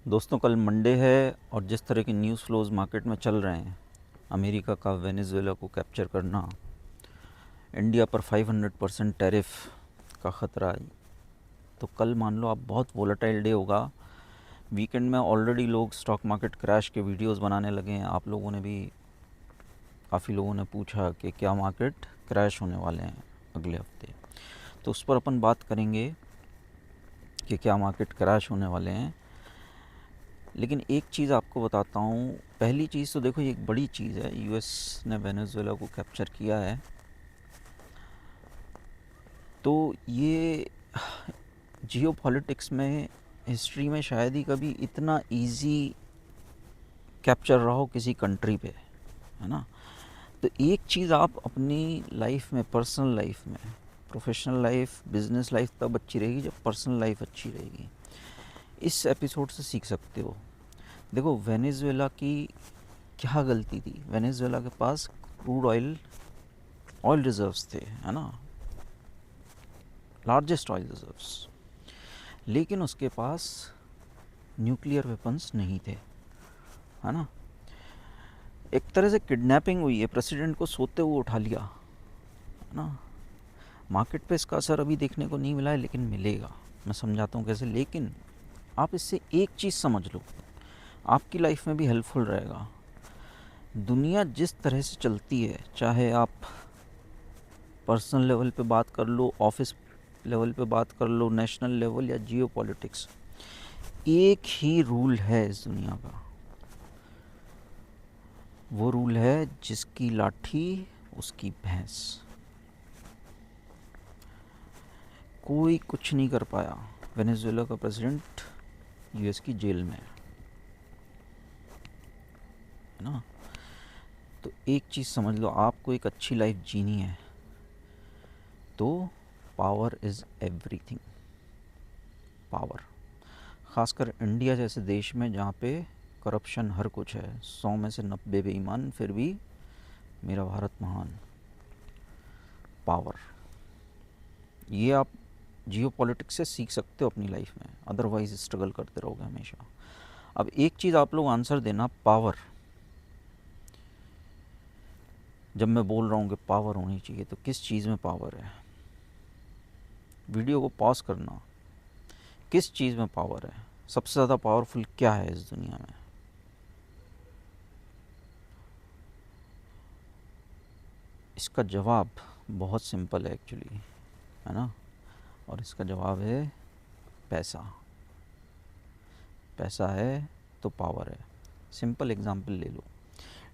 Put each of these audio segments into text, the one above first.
दोस्तों, कल मंडे है और जिस तरह के न्यूज़ फ्लोज मार्केट में चल रहे हैं, अमेरिका का वेनेजुएला को कैप्चर करना, इंडिया पर 500% टैरिफ का ख़तरा है, तो कल मान लो आप बहुत वोलेटाइल डे होगा। वीकेंड में ऑलरेडी लोग स्टॉक मार्केट क्रैश के वीडियोस बनाने लगे हैं। आप लोगों ने भी, काफ़ी लोगों ने पूछा कि क्या मार्केट क्रैश होने वाले हैं अगले हफ्ते, तो उस पर अपन बात करेंगे कि क्या मार्केट क्रैश होने वाले हैं। लेकिन एक चीज़ आपको बताता हूँ। पहली चीज़ तो देखो, ये एक बड़ी चीज़ है, यूएस ने वेनेजुएला को कैप्चर किया है, तो ये जियो पॉलिटिक्स में, हिस्ट्री में शायद ही कभी इतना इजी कैप्चर रहा हो किसी कंट्री पे, है ना। तो एक चीज़ आप अपनी लाइफ में, पर्सनल लाइफ में, प्रोफेशनल लाइफ, बिजनेस लाइफ तब अच्छी रहेगी जब पर्सनल लाइफ अच्छी रहेगी। इस एपिसोड से सीख सकते हो। देखो, वेनेजुएला की क्या गलती थी? वेनेजुएला के पास क्रूड ऑयल रिजर्व्स थे, है ना, लार्जेस्ट ऑयल रिजर्व्स, लेकिन उसके पास न्यूक्लियर वेपन्स नहीं थे, है ना। एक तरह से किडनैपिंग हुई है, प्रेसिडेंट को सोते हुए उठा लिया, है ना। मार्केट पे इसका असर अभी देखने को नहीं मिला है, लेकिन मिलेगा। मैं समझाता हूँ कैसे। लेकिन आप इससे एक चीज़ समझ लो, आपकी लाइफ में भी हेल्पफुल रहेगा। दुनिया जिस तरह से चलती है, चाहे आप पर्सनल लेवल पे बात कर लो, ऑफिस लेवल पे बात कर लो, नेशनल लेवल या जियो पॉलिटिक्स, एक ही रूल है इस दुनिया का। वो रूल है, जिसकी लाठी उसकी भैंस। कोई कुछ नहीं कर पाया। वेनेजुएला का प्रेसिडेंट यूएस की जेल में है ना। तो एक चीज़ समझ लो, आपको एक अच्छी लाइफ जीनी है तो पावर इज़ एवरीथिंग। पावर, खासकर इंडिया जैसे देश में जहाँ पे करप्शन हर कुछ है, 100 में से 90 बेईमान, फिर भी मेरा भारत महान। पावर, ये आप जियो पॉलिटिक्स से सीख सकते हो अपनी लाइफ में, अदरवाइज स्ट्रगल करते रहोगे हमेशा। अब एक चीज़ आप लोग आंसर देना, पावर। जब मैं बोल रहा हूँ कि पावर होनी चाहिए, तो किस चीज़ में पावर है? वीडियो को पॉज करना, किस चीज़ में पावर है? सबसे ज़्यादा पावरफुल क्या है इस दुनिया में? इसका जवाब बहुत सिंपल है एक्चुअली, है ना। और इसका जवाब है पैसा। पैसा है तो पावर है। सिंपल एग्जांपल ले लो,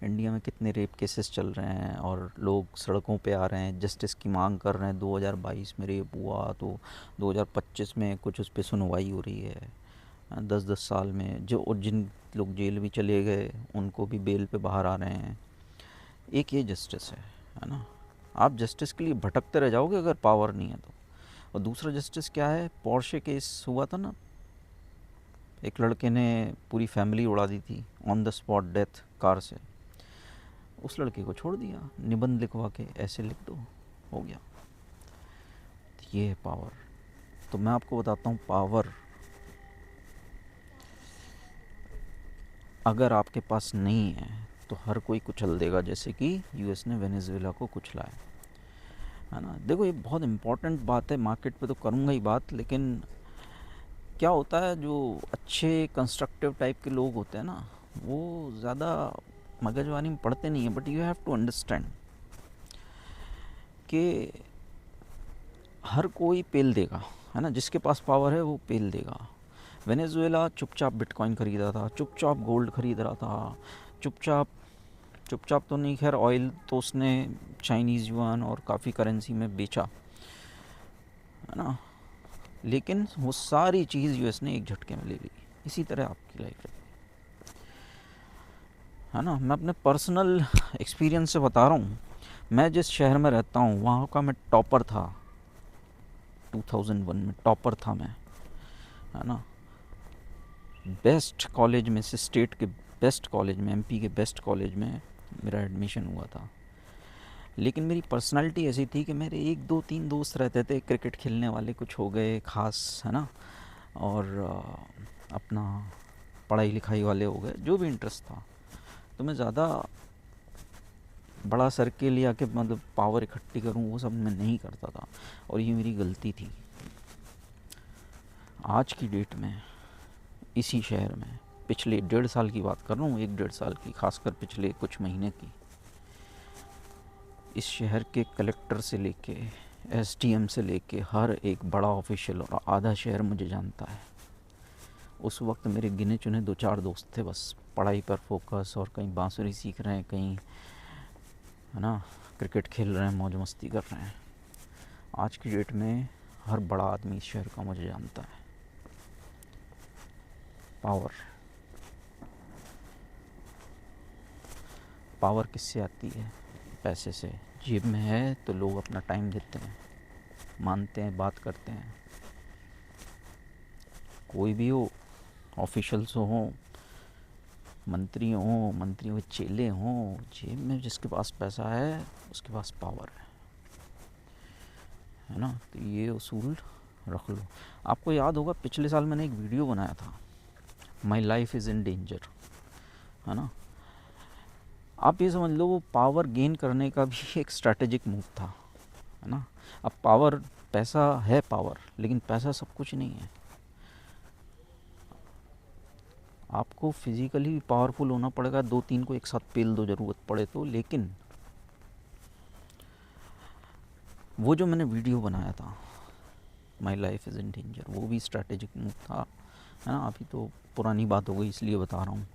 इंडिया में कितने रेप केसेस चल रहे हैं और लोग सड़कों पे आ रहे हैं, जस्टिस की मांग कर रहे हैं। 2022 में रेप हुआ तो 2025 में कुछ उस पर सुनवाई हो रही है। 10-10 साल में जो, और जिन लोग जेल भी चले गए उनको भी बेल पे बाहर आ रहे हैं। एक ये जस्टिस है ना। आप जस्टिस के लिए भटकते रह जाओगे अगर पावर नहीं है तो। और दूसरा जस्टिस क्या है? पोर्शे केस हुआ था ना, एक लड़के ने पूरी फैमिली उड़ा दी थी, on the spot death car से। उस लड़के को छोड़ दिया, निबंध लिखवा के ऐसे लिख दो, हो गया। तो ये है पावर। तो मैं आपको बताता हूँ, पावर अगर आपके पास नहीं है तो हर कोई कुचल देगा, जैसे कि यूएस ने वेनेजुएला को कुचला है ना। देखो, ये बहुत इम्पोर्टेंट बात है, मार्केट पे तो करूँगा ही बात, लेकिन क्या होता है, जो अच्छे कंस्ट्रक्टिव टाइप के लोग होते हैं ना, वो ज़्यादा मगजवानी में पढ़ते नहीं हैं। But you have to understand कि हर कोई पेल देगा, है ना। जिसके पास पावर है वो पेल देगा। वेनेजुएला चुपचाप बिटकॉइन खरीदा था, चुपचाप गोल्ड खरीद रहा था, चुपचाप चुपचाप तो नहीं, खैर ऑयल तो उसने चाइनीज़ युआन और काफ़ी करेंसी में बेचा, है ना। लेकिन वो सारी चीज़ यूएस ने एक झटके में ले ली। इसी तरह आपकी लाइफ है ना। मैं अपने पर्सनल एक्सपीरियंस से बता रहा हूँ। मैं जिस शहर में रहता हूँ वहाँ का मैं टॉपर था, 2001 में टॉपर था मैं, है ना। बेस्ट कॉलेज में से, स्टेट के बेस्ट कॉलेज में, एमपी के बेस्ट कॉलेज में मेरा एडमिशन हुआ था। लेकिन मेरी पर्सनालिटी ऐसी थी कि मेरे 1-2-3 दोस्त रहते थे, क्रिकेट खेलने वाले कुछ हो गए ख़ास, है ना। और अपना पढ़ाई लिखाई वाले हो गए, जो भी इंटरेस्ट था। तो मैं ज़्यादा बड़ा सर्किल या कि मतलब पावर इकट्ठी करूं, वो सब मैं नहीं करता था, और ये मेरी गलती थी। आज की डेट में इसी शहर में, पिछले 1.5 साल की बात कर रहा हूँ, 1-1.5 साल की, खासकर पिछले कुछ महीने की, इस शहर के कलेक्टर से लेके एसडीएम से लेके हर एक बड़ा ऑफिशियल, और आधा शहर मुझे जानता है। उस वक्त मेरे गिने चुने 2-4 दोस्त थे बस, पढ़ाई पर फोकस, और कहीं बांसुरी सीख रहे हैं, कहीं है ना क्रिकेट खेल रहे हैं, मौज मस्ती कर रहे हैं। आज की डेट में हर बड़ा आदमी इस शहर का मुझे जानता है। पावर, पावर किससे आती है? पैसे से। जेब में है तो लोग अपना टाइम देते हैं, मानते हैं, बात करते हैं। कोई भी हो, ऑफिशियल्स हो, मंत्रियों के चेले हों, जेब में जिसके पास पैसा है उसके पास पावर है ना। तो ये उसूल रख लो। आपको याद होगा पिछले साल मैंने एक वीडियो बनाया था, my life is in danger, है ना। आप ये समझ लो वो पावर गेन करने का भी एक स्ट्रैटेजिक मूव था, है ना। अब पावर, पैसा है पावर, लेकिन पैसा सब कुछ नहीं है। आपको फिजिकली भी पावरफुल होना पड़ेगा, 2-3 को एक साथ पेल दो ज़रूरत पड़े तो। लेकिन वो जो मैंने वीडियो बनाया था, my life is in danger, वो भी स्ट्रैटेजिक मूव था, है ना। अभी तो पुरानी बात हो गई इसलिए बता रहा हूँ।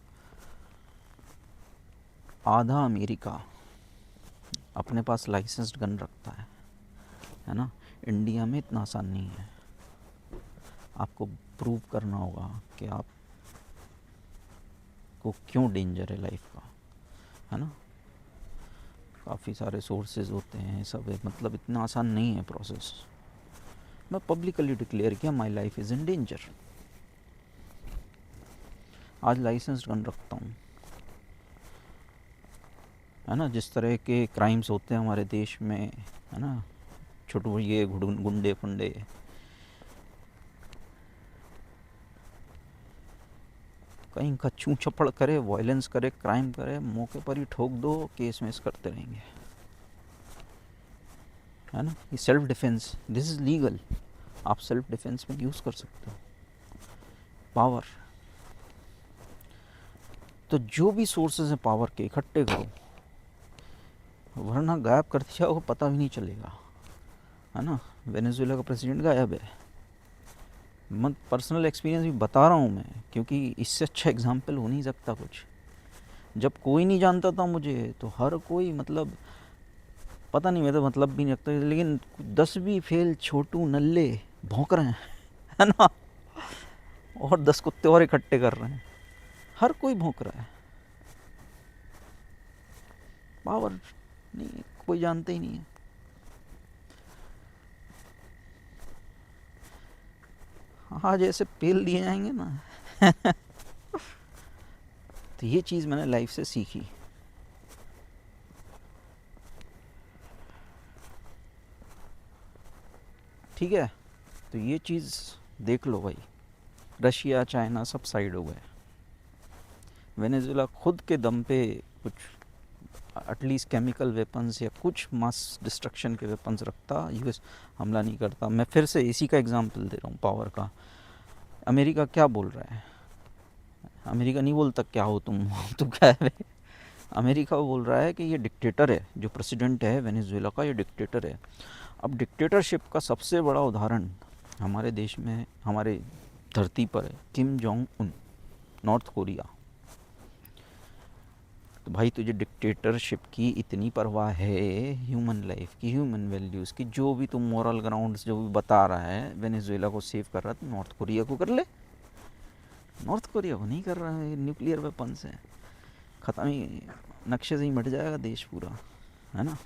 आधा अमेरिका अपने पास लाइसेंस्ड गन रखता है ना। इंडिया में इतना आसान नहीं है। आपको प्रूव करना होगा कि आप को क्यों डेंजर है लाइफ का, है ना। काफ़ी सारे सोर्सेज होते हैं, सब है, मतलब इतना आसान नहीं है प्रोसेस। मैं पब्लिकली डिक्लेयर किया my life is in danger. आज लाइसेंस्ड गन रखता हूँ, है ना। जिस तरह के क्राइम्स होते हैं हमारे देश में, है ना, छोटे ये गुंडे फुंडे, कहीं का छू छपड़ करे, वायलेंस करे, क्राइम करे, मौके पर ही ठोक दो, केस में करते रहेंगे, है ना। ये self defence, this is legal, आप सेल्फ डिफेंस में यूज़ कर सकते हो पावर। तो जो भी सोर्सेज हैं पावर के, इकट्ठे करो, वरना गायब कर दिया वो पता भी नहीं चलेगा, है ना। वेनेजुएला का प्रेसिडेंट गायब है। मत पर्सनल एक्सपीरियंस भी बता रहा हूँ मैं, क्योंकि इससे अच्छा एग्जाम्पल हो नहीं सकता कुछ। जब कोई नहीं जानता था मुझे, तो हर कोई, मतलब पता नहीं, मैं तो मतलब भी नहीं रखता, लेकिन 10वीं फेल छोटू नल्ले भौंक रहे हैं, है ना, और 10 कुत्ते और इकट्ठे कर रहे हैं, हर कोई भौंक रहा है। पावर नहीं, कोई जानते ही नहीं है। हाँ, जैसे पेल दिए जाएंगे ना। तो ये चीज़ मैंने लाइफ से सीखी। ठीक है, तो ये चीज़ देख लो भाई। रशिया, चाइना सब साइड हो गए। वेनेजुएला खुद के दम पे कुछ एटलीस्ट केमिकल वेपन्स या कुछ मास डिस्ट्रक्शन के वेपन्स रखता, यूएस हमला नहीं करता। मैं फिर से इसी का एग्जांपल दे रहा हूँ पावर का। अमेरिका क्या बोल रहा है? अमेरिका नहीं बोलता क्या हो तुम, तुम क्या है। अमेरिका बोल रहा है कि ये डिक्टेटर है, जो प्रेसिडेंट है वेनेजुएला का, ये डिक्टेटर है। अब डिक्टेटरशिप का सबसे बड़ा उदाहरण हमारे देश में, हमारे धरती पर है, Kim Jong Un, north Korea. तो भाई तुझे डिक्टेटरशिप की इतनी परवाह है, ह्यूमन लाइफ की, ह्यूमन वैल्यूज़ की, जो भी तुम मॉरल ग्राउंड्स जो भी बता रहा है, वेनेजुएला को सेव कर रहा है, तो नॉर्थ कोरिया को कर ले। नॉर्थ कोरिया को नहीं कर रहा है, न्यूक्लियर वेपन्स है, ख़त्म ही, नक्शे से ही मिट जाएगा देश पूरा, है ना।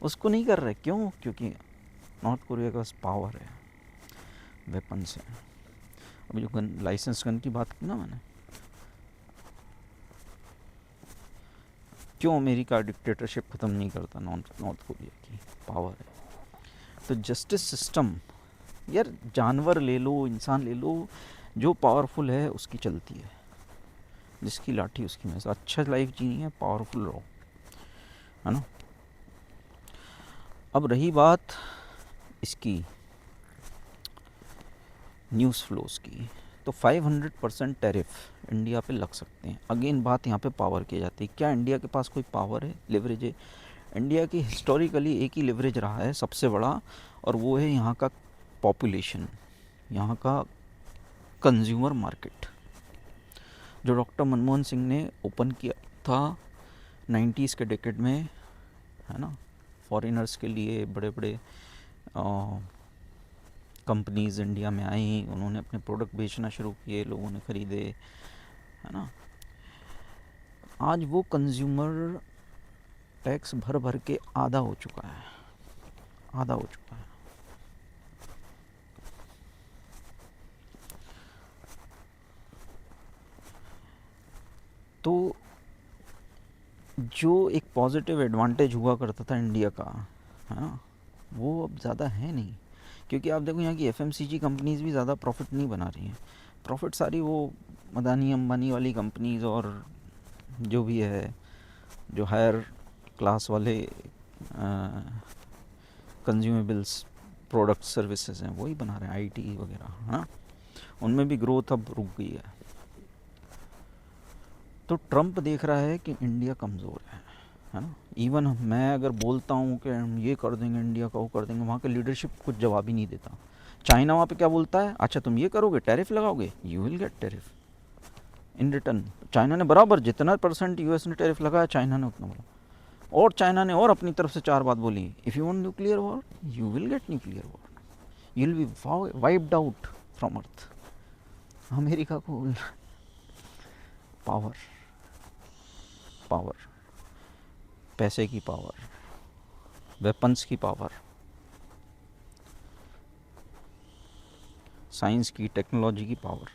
उसको नहीं कर रहे, क्यों? क्योंकि नॉर्थ कोरिया के पास पावर है, वेपन्स है। अभी जो गन, लाइसेंस गन की बात की ना मैंने, क्यों अमेरिका डिक्टेटरशिप ख़त्म नहीं करता? नॉर्थ कोरिया की पावर है। तो जस्टिस सिस्टम, यार जानवर ले लो, इंसान ले लो, जो पावरफुल है उसकी चलती है। जिसकी लाठी उसकी भैंस। अच्छा लाइफ जीनी है, पावरफुल रहो, है ना। अब रही बात इसकी न्यूज़ फ्लोज की, तो 500% टैरिफ इंडिया पे लग सकते हैं। अगेन बात यहाँ पे पावर की जाती है, क्या इंडिया के पास कोई पावर है, लेवरेज है? इंडिया की हिस्टोरिकली एक ही लेवरेज रहा है सबसे बड़ा, और वो है यहाँ का पॉपुलेशन, यहाँ का कंज्यूमर मार्केट, जो डॉक्टर मनमोहन सिंह ने ओपन किया था 90s के डेकेड में, है ना। फॉरेनर्स के लिए बड़े बड़े कंपनीज़ इंडिया में आई, उन्होंने अपने प्रोडक्ट बेचना शुरू किए, लोगों ने ख़रीदे, है ना। आज वो कंज्यूमर टैक्स भर भर के आधा हो चुका है, आधा हो चुका है। तो जो एक पॉजिटिव एडवांटेज हुआ करता था इंडिया का, है ना, वो अब ज़्यादा है नहीं। क्योंकि आप देखो यहाँ की एफएमसीजी कंपनीज़ भी ज़्यादा प्रॉफिट नहीं बना रही हैं। प्रॉफिट सारी वो अदानी अंबानी वाली कंपनीज़ और जो भी है, जो हायर क्लास वाले कंज्यूमेबल्स प्रोडक्ट सर्विसेज हैं, वही बना रहे हैं, आईटी वगैरह, है ना। उनमें भी ग्रोथ अब रुक गई है। तो ट्रम्प देख रहा है कि इंडिया कमज़ोर है ना। इवन मैं अगर बोलता हूँ कि हम ये कर देंगे इंडिया का, वो कर देंगे, वहाँ का लीडरशिप कुछ जवाब ही नहीं देता। चाइना वहाँ पे क्या बोलता है, अच्छा तुम ये करोगे, टैरिफ लगाओगे, you will get tariff in return. China ने बराबर जितना % यूएस ने टैरिफ लगाया, चाइना ने उतना बोला, और चाइना ने और अपनी तरफ से 4 बात बोली, if you want nuclear war you will get nuclear war, you will be wiped out from earth. America को पावर, पावर, पैसे की पावर, वेपन्स की पावर, साइंस की, टेक्नोलॉजी की पावर।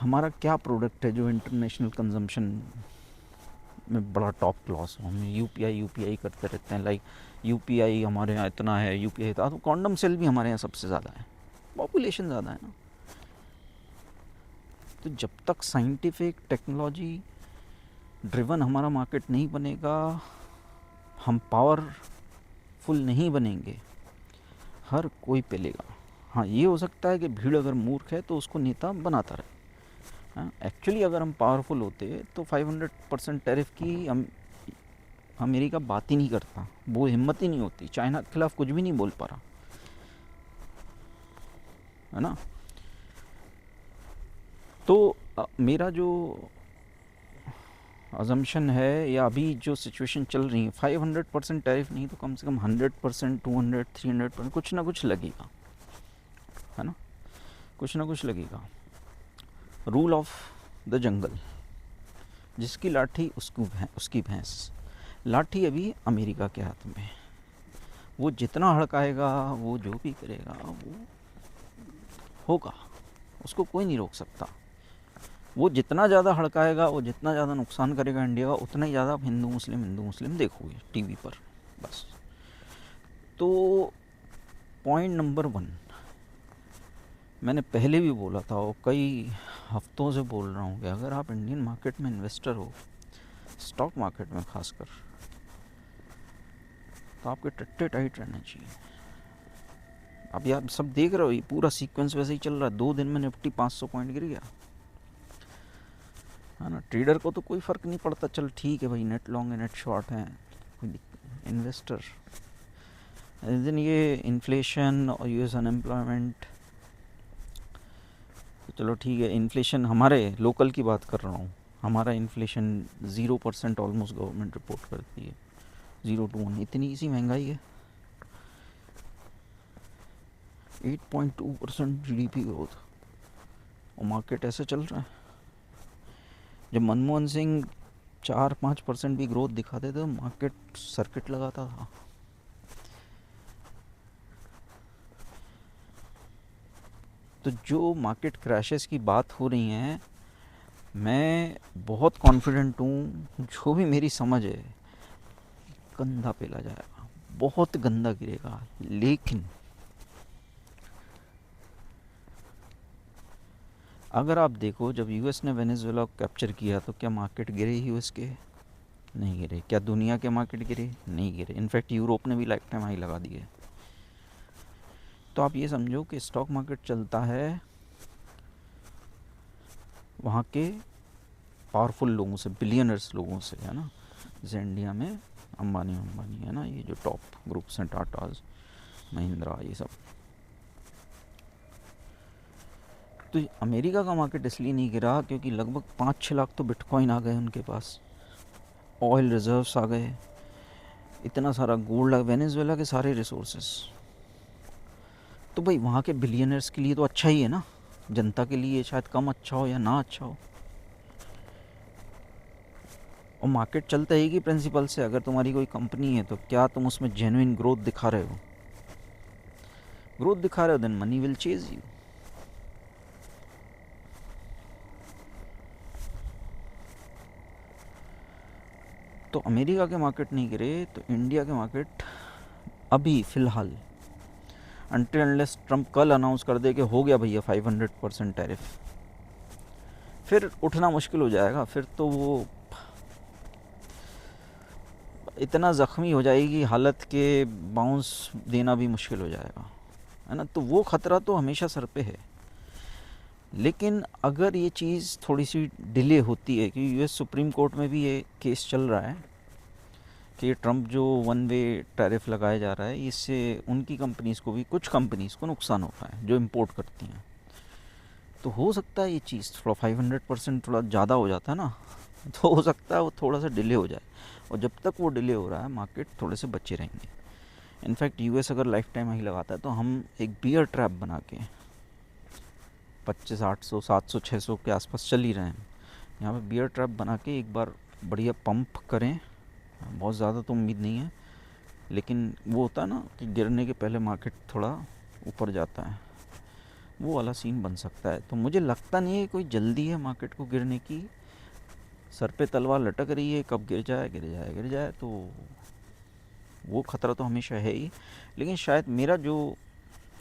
हमारा क्या प्रोडक्ट है जो इंटरनेशनल कंजम्पशन में बड़ा टॉप क्लास हो? हम यूपीआई करते रहते हैं, लाइक यूपीआई हमारे यहाँ इतना है, यूपीआई तो कॉन्डम सेल भी हमारे यहाँ सबसे ज़्यादा है, पॉपुलेशन ज़्यादा है ना। तो जब तक साइंटिफिक टेक्नोलॉजी ड्रिवन हमारा मार्केट नहीं बनेगा, हम पावरफुल नहीं बनेंगे, हर कोई पेलेगा। हाँ, ये हो सकता है कि भीड़ अगर मूर्ख है तो उसको नेता बनाता रहे। एक्चुअली अगर हम पावरफुल होते तो 500% टैरिफ की अमेरिका बात ही नहीं करता, वो हिम्मत ही नहीं होती, चाइना के खिलाफ कुछ भी नहीं बोल पा रहा, है ना। तो मेरा जो अजम्पशन है, या अभी जो सिचुएशन चल रही है, 500% टैरिफ नहीं तो कम से कम 100%, 200, 300% कुछ ना कुछ लगेगा, है ना, कुछ ना कुछ लगेगा। रूल ऑफ द जंगल, जिसकी लाठी उसकी भैंस। लाठी अभी अमेरिका के हाथ में, वो जितना हड़काएगा, वो जो भी करेगा वो होगा, उसको कोई नहीं रोक सकता। वो जितना ज़्यादा हड़काएगा, वो जितना ज़्यादा नुकसान करेगा इंडिया का, उतना ही ज़्यादा आप हिंदू मुस्लिम देखोगे टीवी पर, बस। तो पॉइंट नंबर 1 मैंने पहले भी बोला था और कई हफ्तों से बोल रहा हूँ कि अगर आप इंडियन मार्केट में इन्वेस्टर हो, स्टॉक मार्केट में खासकर, तो आपके टट्टे टाइट रहने चाहिए। अभी आप सब देख रहे हो, ये पूरा सीक्वेंस वैसे ही चल रहा है। 2 दिन में निफ्टी 500 पॉइंट गिर गया, है ना। ट्रेडर को तो कोई फ़र्क नहीं पड़ता, चल ठीक है भाई, नेट लॉन्ग है, नेट शॉर्ट है, इन्वेस्टर दिन ये इन्फ्लेशन और यूएस अनएम्प्लॉयमेंट, तो चलो ठीक है। इन्फ्लेशन हमारे लोकल की बात कर रहा हूँ, हमारा इन्फ्लेशन 0% ऑलमोस्ट गवर्नमेंट रिपोर्ट करती है, 0 to 1, इतनी सी महंगाई है। 8.2% जीडीपी ग्रोथ, और मार्केट ऐसे चल रहा है। जब मनमोहन सिंह 4-5% भी ग्रोथ दिखाते थे तो मार्केट सर्किट लगाता था। तो जो मार्केट क्रैशेस की बात हो रही हैं, मैं बहुत कॉन्फिडेंट हूँ, जो भी मेरी समझ है, गंदा पेला जाएगा, बहुत गंदा गिरेगा। लेकिन अगर आप देखो जब यूएस ने वेनेजुएला को कैप्चर किया तो क्या मार्केट गिरे यूएस के? नहीं गिरे। क्या दुनिया के मार्केट गिरे? नहीं गिरे। इनफैक्ट यूरोप ने भी लाइफ टाइम हाई लगा दिए। तो आप ये समझो कि स्टॉक मार्केट चलता है वहाँ के पावरफुल लोगों से, बिलियनर्स लोगों से, है ना। जैसे इंडिया में अंबानी है ना, ये जो टॉप ग्रुप्स हैं, टाटाज, महिंद्रा, ये सब। तो अमेरिका का मार्केट इसलिए नहीं गिरा क्योंकि लगभग 5-6 लाख तो बिटकॉइन आ गए उनके पास, ऑयल रिजर्व्स आ गए, इतना सारा गोल्ड, वेनेजुएला के सारे रिसोर्सेस। तो भाई वहाँ के बिलियनर्स के लिए तो अच्छा ही है ना, जनता के लिए शायद कम अच्छा हो या ना अच्छा हो। और मार्केट चलता है कि प्रिंसिपल से, अगर तुम्हारी कोई कंपनी है तो क्या तुम उसमें जेन्युइन ग्रोथ दिखा रहे हो? ग्रोथ दिखा रहे हो then money will chase you. तो अमेरिका के मार्केट नहीं गिरे तो इंडिया के मार्केट अभी फ़िलहाल, अनटिल अनलेस ट्रम्प कल अनाउंस कर दे कि हो गया भैया 500% टैरिफ, फिर उठना मुश्किल हो जाएगा। फिर तो वो इतना ज़ख्मी हो जाएगी हालत के बाउंस देना भी मुश्किल हो जाएगा, है ना। तो वो ख़तरा तो हमेशा सर पे है। लेकिन अगर ये चीज़ थोड़ी सी डिले होती है, कि यूएस सुप्रीम कोर्ट में भी ये केस चल रहा है कि ट्रम्प जो वन वे टैरिफ लगाया जा रहा है, इससे उनकी कंपनीज़ को भी, कुछ कंपनीज़ को नुकसान हो रहा है जो इंपोर्ट करती हैं। तो हो सकता है ये चीज़ थोड़ा 500% थोड़ा ज़्यादा हो जाता है ना, तो हो सकता है वो थोड़ा सा डिले हो जाए। और जब तक वो डिले हो रहा है मार्केट थोड़े से बचे रहेंगे। इनफैक्ट यूएस अगर लाइफ टाइम हाई लगाता है तो हम एक बियर ट्रैप बना के 25, 800, 700, 600 के आसपास चल ही रहे हैं, यहाँ पे बियर ट्रैप बना के एक बार बढ़िया पंप करें। बहुत ज़्यादा तो उम्मीद नहीं है, लेकिन वो होता है ना कि गिरने के पहले मार्केट थोड़ा ऊपर जाता है, वो वाला सीन बन सकता है। तो मुझे लगता नहीं है कोई जल्दी है मार्केट को गिरने की, सर पे तलवार लटक रही है, कब गिर जाए गिर जाए गिर जाए, तो वो ख़तरा तो हमेशा है ही। लेकिन शायद मेरा जो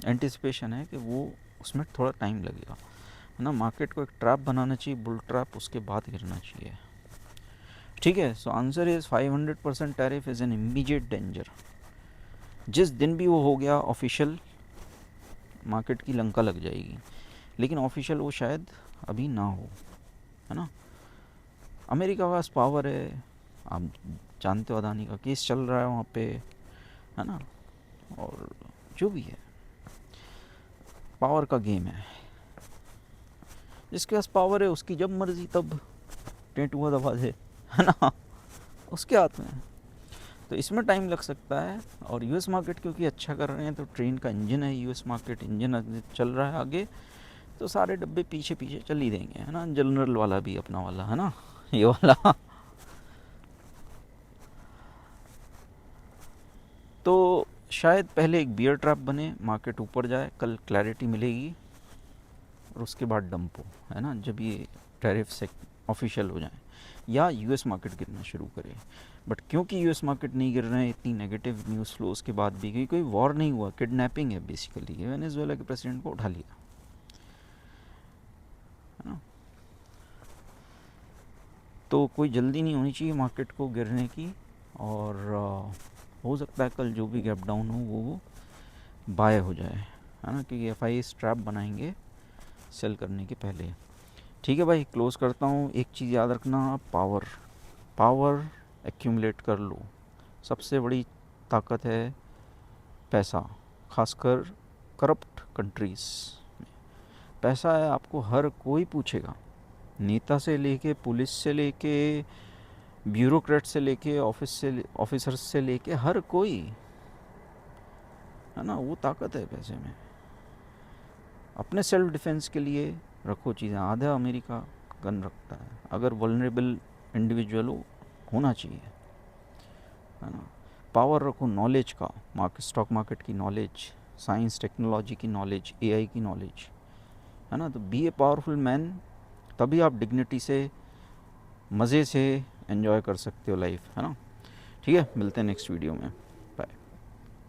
एंटिसिपेशन है कि वो उसमें थोड़ा टाइम लगेगा, है ना। मार्केट को एक ट्रैप बनाना चाहिए, बुल ट्रैप, उसके बाद गिरना चाहिए। ठीक है। So answer is 500% tariff is an immediate danger. जिस दिन भी वो हो गया ऑफिशियल, मार्केट की लंका लग जाएगी। लेकिन ऑफिशियल वो शायद अभी ना हो, है ना। अमेरिका का पास पावर है, आप जानते हो, अदानी का केस चल रहा है वहाँ पे, है ना। और जो भी है, पावर का गेम है। जिसके पास पावर है उसकी जब मर्जी तब टेंटुआ दबा दे, है ना, उसके हाथ में है। तो इसमें टाइम लग सकता है। और यूएस मार्केट क्योंकि अच्छा कर रहे हैं, तो ट्रेन का इंजन है यूएस मार्केट, इंजन चल रहा है आगे, तो सारे डब्बे पीछे पीछे चल ही देंगे, है ना। जनरल वाला भी अपना वाला, है ना, ये वाला। तो शायद पहले एक बियर ट्रैप बने, मार्केट ऊपर जाए, कल क्लैरिटी मिलेगी, और उसके बाद डंप हो, है ना, जब ये टैरिफ से ऑफिशियल हो जाए, या यूएस मार्केट गिरना शुरू करे। बट क्योंकि यूएस मार्केट नहीं गिर रहे हैं इतनी नेगेटिव न्यूज़ फ्लोज के बाद भी, क्योंकि कोई वॉर नहीं हुआ, किडनैपिंग है बेसिकली, वेनेजुएला के प्रेसिडेंट को उठा लिया, है ना। तो कोई जल्दी नहीं होनी चाहिए मार्केट को गिरने की। और हो सकता है कल जो भी गैप डाउन हो वो बाय हो जाए, है ना, क्योंकि एफ आई स्ट्रैप बनाएंगे सेल करने के पहले। ठीक है भाई, क्लोज़ करता हूँ। एक चीज़ याद रखना, पावर, पावर एक्यूमुलेट कर लो। सबसे बड़ी ताकत है पैसा, खासकर करप्ट कंट्रीज़ में पैसा है। आपको हर कोई पूछेगा, नेता से लेके, पुलिस से लेके, ब्यूरोक्रेट से लेके, ऑफिसर्स से लेके, हर कोई, है ना। वो ताकत है पैसे में। अपने सेल्फ डिफेंस के लिए रखो चीज़ें। आधा अमेरिका गन रखता है, अगर वल्नरेबल इंडिविजुअल होना चाहिए, है ना। पावर रखो नॉलेज का, मार्केट, स्टॉक मार्केट की नॉलेज, साइंस टेक्नोलॉजी की नॉलेज, एआई की नॉलेज, है ना। तो बी ए पावरफुल मैन, तभी आप डिग्निटी से, मज़े से एंजॉय कर सकते हो लाइफ, है ना। ठीक है, मिलते हैं नेक्स्ट वीडियो में।